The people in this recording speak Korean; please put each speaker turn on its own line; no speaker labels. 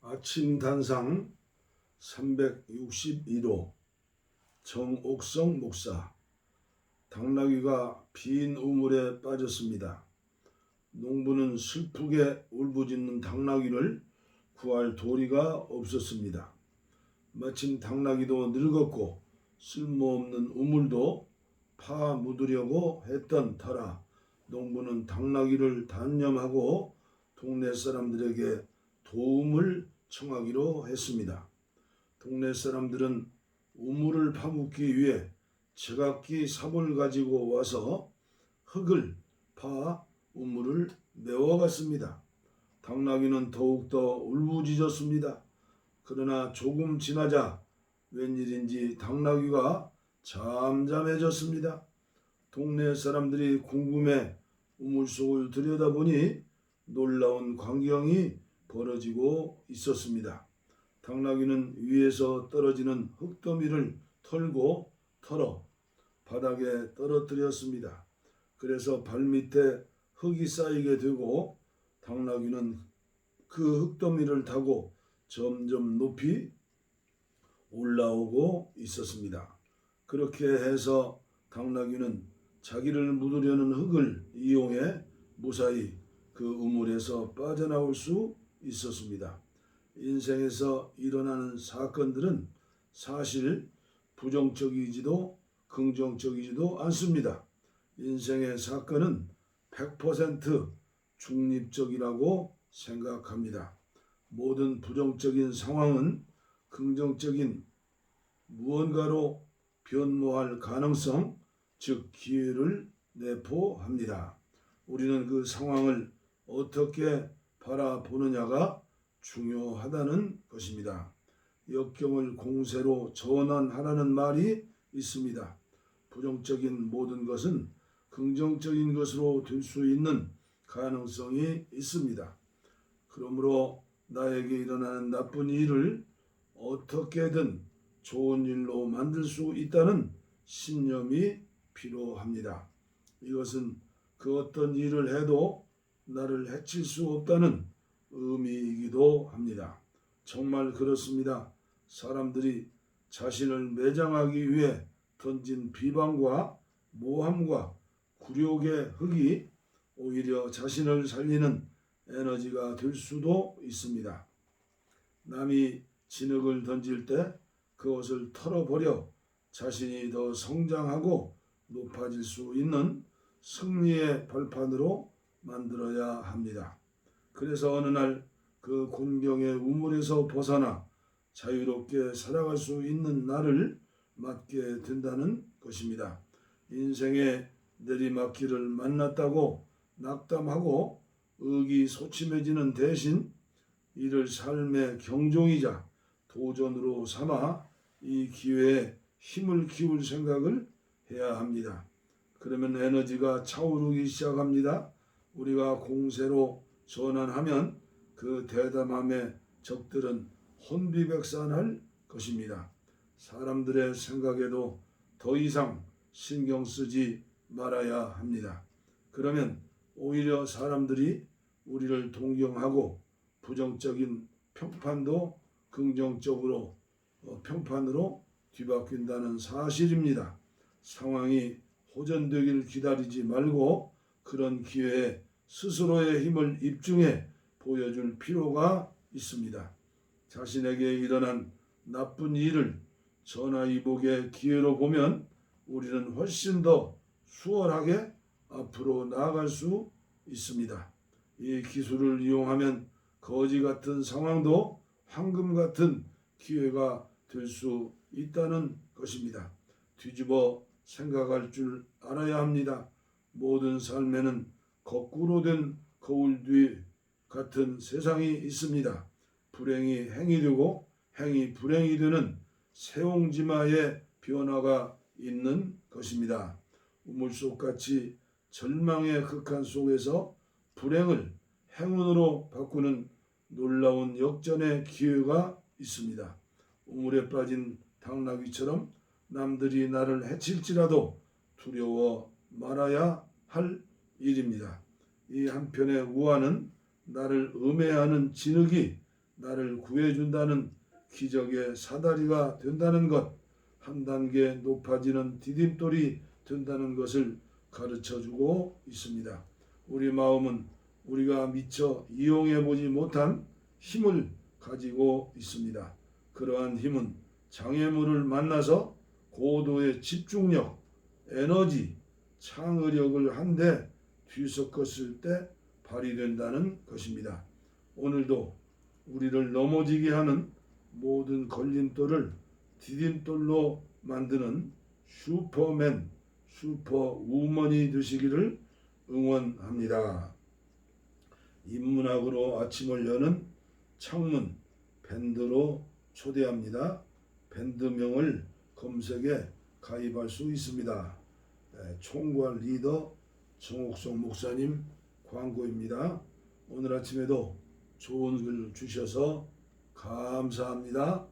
아침 단상 361호 정옥성 목사. 당나귀가 빈 우물에 빠졌습니다. 농부는 슬프게 울부짖는 당나귀를 구할 도리가 없었습니다. 마침 당나귀도 늙었고 쓸모없는 우물도 파 묻으려고 했던 터라 농부는 당나귀를 단념하고 동네 사람들에게 도움을 청하기로 했습니다. 동네 사람들은 우물을 파묻기 위해 제각기 삽을 가지고 와서 흙을 파 우물을 메워갔습니다. 당나귀는 더욱더 울부짖었습니다. 그러나 조금 지나자 웬일인지 당나귀가 잠잠해졌습니다. 동네 사람들이 궁금해 우물 속을 들여다보니 놀라운 광경이 벌어지고 있었습니다. 당나귀는 위에서 떨어지는 흙더미를 털고 털어 바닥에 떨어뜨렸습니다. 그래서 발밑에 흙이 쌓이게 되고 당나귀는 그 흙더미를 타고 점점 높이 올라오고 있었습니다. 그렇게 해서 당나귀는 자기를 묻으려는 흙을 이용해 무사히 그 우물에서 빠져나올 수 있었습니다. 인생에서 일어나는 사건들은 사실 부정적이지도 긍정적이지도 않습니다. 인생의 사건은 100% 중립적이라고 생각합니다. 모든 부정적인 상황은 긍정적인 무언가로 변모할 가능성, 즉 기회를 내포합니다. 우리는 그 상황을 어떻게 바라보느냐가 중요하다는 것입니다. 역경을 공세로 전환하라는 말이 있습니다. 부정적인 모든 것은 긍정적인 것으로 될 수 있는 가능성이 있습니다. 그러므로 나에게 일어나는 나쁜 일을 어떻게든 좋은 일로 만들 수 있다는 신념이 필요합니다. 이것은 그 어떤 일을 해도 나를 해칠 수 없다는 의미이기도 합니다. 정말 그렇습니다. 사람들이 자신을 매장하기 위해 던진 비방과 모함과 굴욕의 흙이 오히려 자신을 살리는 에너지가 될 수도 있습니다. 남이 진흙을 던질 때 그것을 털어버려 자신이 더 성장하고 높아질 수 있는 승리의 발판으로 만들어야 합니다. 그래서 어느 날 그 곤경의 우물에서 벗어나 자유롭게 살아갈 수 있는 날을 맞게 된다는 것입니다. 인생의 내리막길을 만났다고 낙담하고 의기소침해지는 대신 이를 삶의 경종이자 도전으로 삼아 이 기회에 힘을 키울 생각을 해야 합니다. 그러면 에너지가 차오르기 시작합니다. 우리가 공세로 전환하면 그 대담함의 적들은 혼비백산할 것입니다. 사람들의 생각에도 더 이상 신경 쓰지 말아야 합니다. 그러면 오히려 사람들이 우리를 동경하고 부정적인 평판도 긍정적으로 평판으로 뒤바뀐다는 사실입니다. 상황이 호전되길 기다리지 말고 그런 기회에 스스로의 힘을 입증해 보여줄 필요가 있습니다. 자신에게 일어난 나쁜 일을 전화위복의 기회로 보면 우리는 훨씬 더 수월하게 앞으로 나아갈 수 있습니다. 이 기술을 이용하면 거지 같은 상황도 황금 같은 기회가 될 수 있다는 것입니다. 뒤집어 생각할 줄 알아야 합니다. 모든 삶에는 거꾸로 된 거울 뒤 같은 세상이 있습니다. 불행이 행이 되고 행이 불행이 되는 세옹지마의 변화가 있는 것입니다. 우물속같이 절망의 극한 속에서 불행을 행운으로 바꾸는 놀라운 역전의 기회가 있습니다. 우물에 빠진 당나귀처럼 남들이 나를 해칠지라도 두려워 말아야 할 일입니다. 이 한편의 우화는 나를 음해하는 진흙이 나를 구해준다는 기적의 사다리가 된다는 것, 한 단계 높아지는 디딤돌이 된다는 것을 가르쳐주고 있습니다. 우리 마음은 우리가 미처 이용해보지 못한 힘을 가지고 있습니다. 그러한 힘은 장애물을 만나서 고도의 집중력, 에너지, 창의력을 한데 뒤섞었을 때 발휘된다는 것입니다. 오늘도 우리를 넘어지게 하는 모든 걸림돌을 디딤돌로 만드는 슈퍼맨, 슈퍼우먼이 되시기를 응원합니다. 인문학으로 아침을 여는 창문, 밴드로 초대합니다. 밴드명을 검색에 가입할 수 있습니다. 총괄 리더 정옥성 목사님 광고입니다. 오늘 아침에도 좋은 글 주셔서 감사합니다.